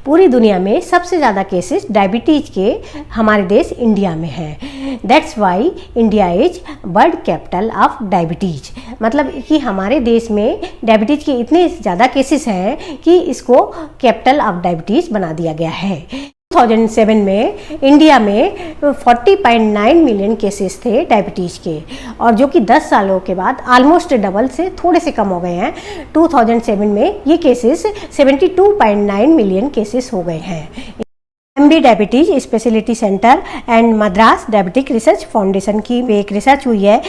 पूरी दुनिया में सबसे ज़्यादा केसेस डायबिटीज के हमारे देश इंडिया में हैं। That's why India is world capital of diabetes. मतलब कि हमारे देश में डायबिटीज के इतने ज़्यादा केसेस हैं कि इसको कैपिटल ऑफ डायबिटीज बना दिया गया है। 2007 में इंडिया में 40.9 मिलियन केसेस थे डायबिटीज़ के, और जो कि 10 सालों के बाद ऑलमोस्ट डबल से थोड़े से कम हो गए हैं। 2007 में ये केसेस 72.9 मिलियन केसेस हो गए हैं। MD diabetes speciality centre and Madras diabetic research foundation की एक रिसर्च हुई है।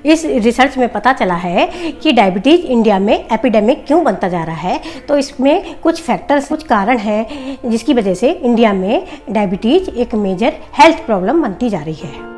इस रिसर्च में पता चला है कि डायबिटीज़ इंडिया में एपिडेमिक क्यों बनता जा रहा है। तो इसमें कुछ फैक्टर्स, कुछ कारण हैं जिसकी वजह से इंडिया में डायबिटीज़ एक मेजर हेल्थ प्रॉब्लम बनती जा रही है।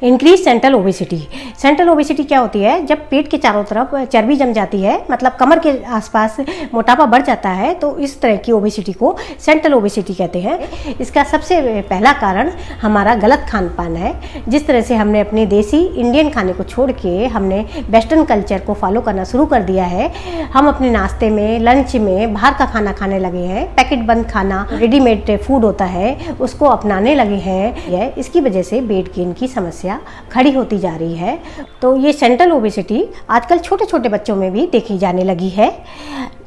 Increase central obesity. Central obesity क्या होती है? जब पेट के चारों तरफ चर्बी जम जाती है, मतलब कमर के आसपास मोटापा बढ़ जाता है, तो इस तरह की ओबेसिटी को सेंट्रल ओबेसिटी कहते हैं। इसका सबसे पहला कारण हमारा गलत खान पान है। जिस तरह से हमने अपने देसी इंडियन खाने को छोड़ के हमने वेस्टर्न कल्चर को फॉलो करना शुरू कर दिया है। हम अपने नाश्ते में, लंच में बाहर का खाना खाने लगे हैं। पैकेट बंद खाना, रेडीमेड फूड होता है, उसको अपनाने लगे हैं। इसकी वजह से वेट गेन की समस्या खड़ी होती जा रही है। तो ये सेंट्रल ओबेसिटी आजकल छोटे छोटे बच्चों में भी देखी जाने लगी है।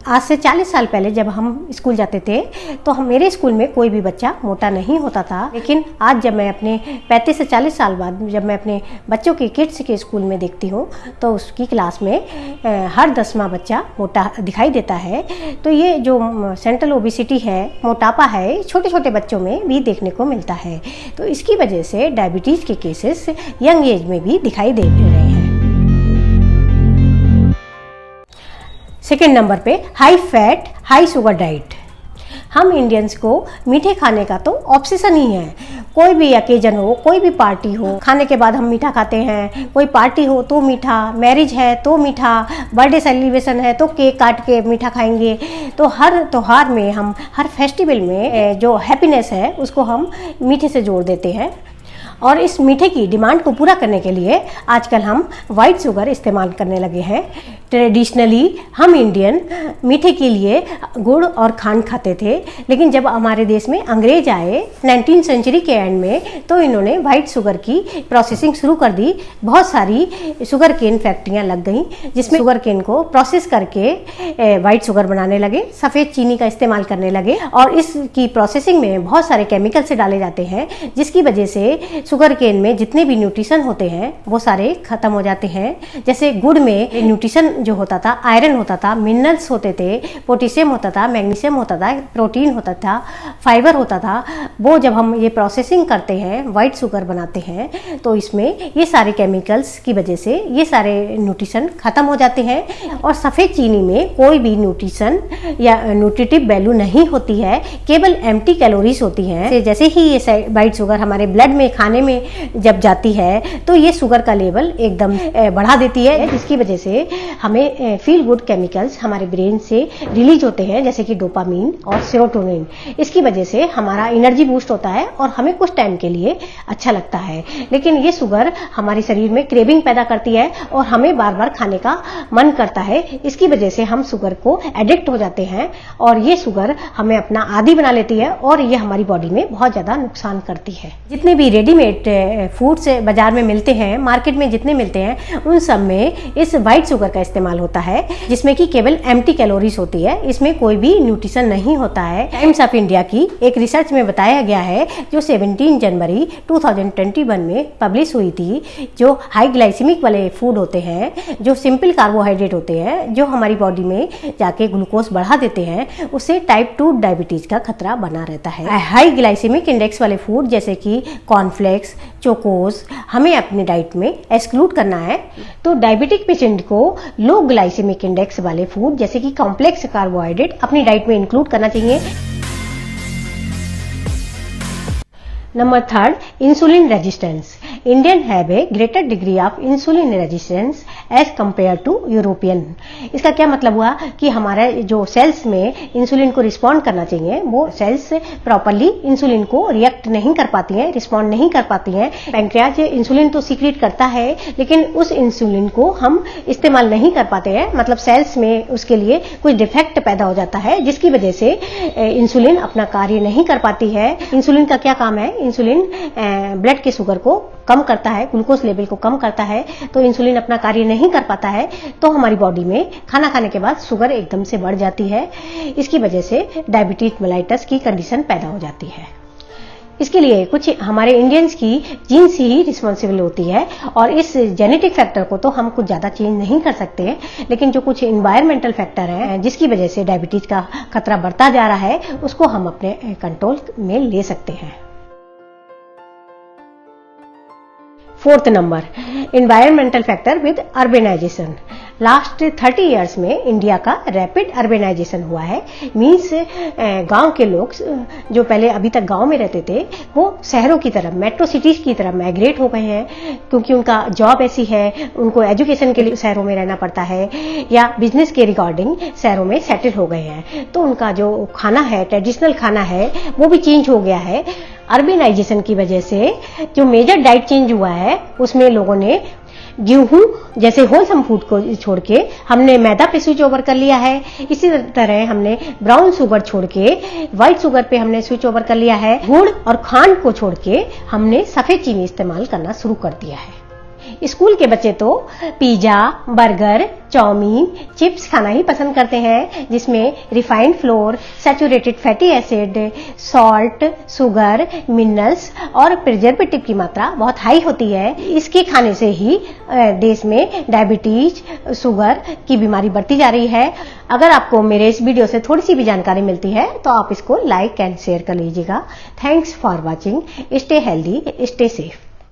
आज से 40 साल पहले जब हम स्कूल जाते थे तो मेरे स्कूल में कोई भी बच्चा मोटा नहीं होता था, लेकिन आज जब मैं अपने 35 से 40 साल बाद जब मैं अपने बच्चों के किड्स के स्कूल में देखती हूँ तो उसकी क्लास में हर 10वां बच्चा मोटा दिखाई देता है। तो ये जो सेंट्रल ओबेसिटी है, मोटापा है, छोटे छोटे बच्चों में भी देखने को मिलता है। तो इसकी वजह से डायबिटीज़ के केसेस यंग एज में भी दिखाई दे रहे हैं। सेकेंड नंबर पे high fat high sugar diet. हम इंडियंस को मीठे खाने का तो ऑब्सेशन ही है। कोई भी ओकेजन हो, कोई भी पार्टी हो, खाने के बाद हम मीठा खाते हैं। कोई पार्टी हो तो मीठा, मैरिज है तो मीठा, बर्थडे सेलिब्रेशन है तो केक काट के मीठा खाएंगे। तो हर त्यौहार में हम, हर फेस्टिवल में जो हैप्पीनेस है उसको हम मीठे से जोड़ देते हैं। और इस मीठे की डिमांड को पूरा करने के लिए आजकल हम वाइट शुगर इस्तेमाल करने लगे हैं। ट्रेडिशनली हम इंडियन मीठे के लिए गुड़ और खांड खाते थे, लेकिन जब हमारे देश में अंग्रेज आए 19वीं सेंचुरी के एंड में तो इन्होंने वाइट शुगर की प्रोसेसिंग शुरू कर दी। बहुत सारी शुगर केन फैक्ट्रियाँ लग गई जिसमें शुगर केन को प्रोसेस करके वाइट शुगर बनाने लगे, सफ़ेद चीनी का इस्तेमाल करने लगे। और इसकी प्रोसेसिंग में बहुत सारे केमिकल्स डाले जाते हैं जिसकी वजह से शुगर केन में जितने भी न्यूट्रिशन होते हैं वो सारे खत्म हो जाते हैं। जैसे गुड़ में न्यूट्रिशन जो होता था, आयरन होता था, मिनरल्स होते थे, पोटेशियम होता था, मैग्नीशियम होता था, प्रोटीन होता था, फाइबर होता था। वो जब हम ये प्रोसेसिंग करते हैं, वाइट शुगर बनाते हैं, तो इसमें ये सारे केमिकल्स की वजह से ये सारे न्यूट्रिशन खत्म हो जाते हैं। और सफ़ेद चीनी में कोई भी न्यूट्रिशन या न्यूट्रिटिव वैल्यू नहीं होती है, केवल एम्प्टी कैलोरीज होती हैं। जैसे ही ये वाइट शुगर हमारे ब्लड में, खाने में जब जाती है तो ये शुगर का लेवल एकदम बढ़ा देती है, जिसकी वजह से हमें फील गुड केमिकल्स हमारे ब्रेन से रिलीज होते हैं, जैसे कि डोपामीन और सेरोटोनिन। इसकी वजह से हमारा एनर्जी बूस्ट होता है और हमें कुछ टाइम के लिए अच्छा लगता है। लेकिन ये शुगर हमारे शरीर में क्रेविंग पैदा करती है और हमें बार बार खाने का मन करता है। इसकी वजह से हम शुगर को एडिक्ट हो जाते हैं और ये शुगर हमें अपना आदी बना लेती है और ये हमारी बॉडी में बहुत ज़्यादा नुकसान करती है। जितने भी रेडीमेड फूड्स बाजार में मिलते हैं, मार्केट में जितने मिलते हैं, उन सब में इस वाइट शुगर का इस्तेमाल होता है, जिसमें कि केवल एम्प्टी कैलोरीज होती है, इसमें कोई भी न्यूट्रिशन नहीं होता है। टाइम्स ऑफ इंडिया की एक रिसर्च में बताया गया है जो 17 जनवरी 2021 में पब्लिश हुई थी। जो हाई ग्लाइसेमिक वाले फूड होते हैं, जो सिंपल कार्बोहाइड्रेट होते हैं, जो हमारी बॉडी में जाके ग्लूकोज बढ़ा देते हैं, उससे टाइप 2 डायबिटीज का खतरा बना रहता है। हाई ग्लाइसेमिक इंडेक्स वाले फूड जैसे कि कॉर्नफ्लेक्स, चोकोज हमें अपने डाइट में एक्सक्लूड करना है। तो डायबिटिक पेशेंट को लो ग्लाइसेमिक इंडेक्स वाले फूड जैसे कि कॉम्प्लेक्स कार्बोहाइड्रेट अपनी डाइट में इंक्लूड करना चाहिए। Number 3, insulin resistance. Indians have a greater degree of insulin resistance as compare to European. इसका क्या मतलब हुआ कि हमारे जो सेल्स में इंसुलिन को रिस्पॉन्ड करना चाहिए वो सेल्स प्रॉपरली इंसुलिन को रिएक्ट नहीं कर पाती हैं, रिस्पॉन्ड नहीं कर पाती हैं। पैंक्रियाज इंसुलिन तो सीक्रेट करता है लेकिन उस इंसुलिन को हम इस्तेमाल नहीं कर पाते हैं, मतलब सेल्स में उसके लिए कुछ डिफेक्ट पैदा हो जाता है जिसकी वजह से इंसुलिन अपना कार्य नहीं कर पाती है। इंसुलिन का क्या काम है? इंसुलिन ब्लड के शुगर को कम करता है, ग्लूकोज लेवल को कम करता है, तो इंसुलिन अपना कार्य नहीं कर पाता है तो हमारी बॉडी में खाना खाने के बाद शुगर एकदम से बढ़ जाती है। इसकी वजह से डायबिटीज मेलाइटस की कंडीशन पैदा हो जाती है। इसके लिए कुछ हमारे इंडियंस की जीन्स ही रिस्पॉन्सिबल होती है और इस जेनेटिक फैक्टर को तो हम कुछ ज्यादा चेंज नहीं कर सकते, लेकिन जो कुछ इन्वायरमेंटल फैक्टर है जिसकी वजह से डायबिटीज का खतरा बढ़ता जा रहा है उसको हम अपने कंट्रोल में ले सकते हैं। 4th number, environmental factor with urbanisation. Last 30 years में इंडिया का रैपिड अर्बेनाइजेशन हुआ है। मीन्स गांव के लोग जो पहले अभी तक गांव में रहते थे वो शहरों की तरफ, मेट्रो सिटीज की तरफ माइग्रेट हो गए हैं क्योंकि उनका जॉब ऐसी है, उनको एजुकेशन के लिए शहरों में रहना पड़ता है या बिजनेस के रिगार्डिंग शहरों में सेटल हो गए हैं। तो उनका जो खाना है, ट्रेडिशनल खाना है, वो भी चेंज हो गया है। अर्बेनाइजेशन की वजह से जो मेजर डाइट चेंज हुआ है उसमें लोगों ने गेहूं जैसे होलसम फूड को छोड़ के हमने मैदा पे स्विच ओवर कर लिया है। इसी तरह हमने ब्राउन शुगर छोड़ के व्हाइट शुगर पे हमने स्विच ओवर कर लिया है। गुड़ और खांड को छोड़ के हमने सफेद चीनी इस्तेमाल करना शुरू कर दिया है। स्कूल के बच्चे तो पिज्जा, बर्गर, चाउमीन, चिप्स खाना ही पसंद करते हैं जिसमें refined floor, saturated fatty acid, salt, sugar, minerals और प्रिजर्वेटिव की मात्रा बहुत हाई होती है। इसके खाने से ही देश में डायबिटीज, शुगर की बीमारी बढ़ती जा रही है। अगर आपको मेरे इस वीडियो से थोड़ी सी भी जानकारी मिलती है तो आप इसको लाइक एंड शेयर कर लीजिएगा। Thanks for watching. Stay healthy, stay safe.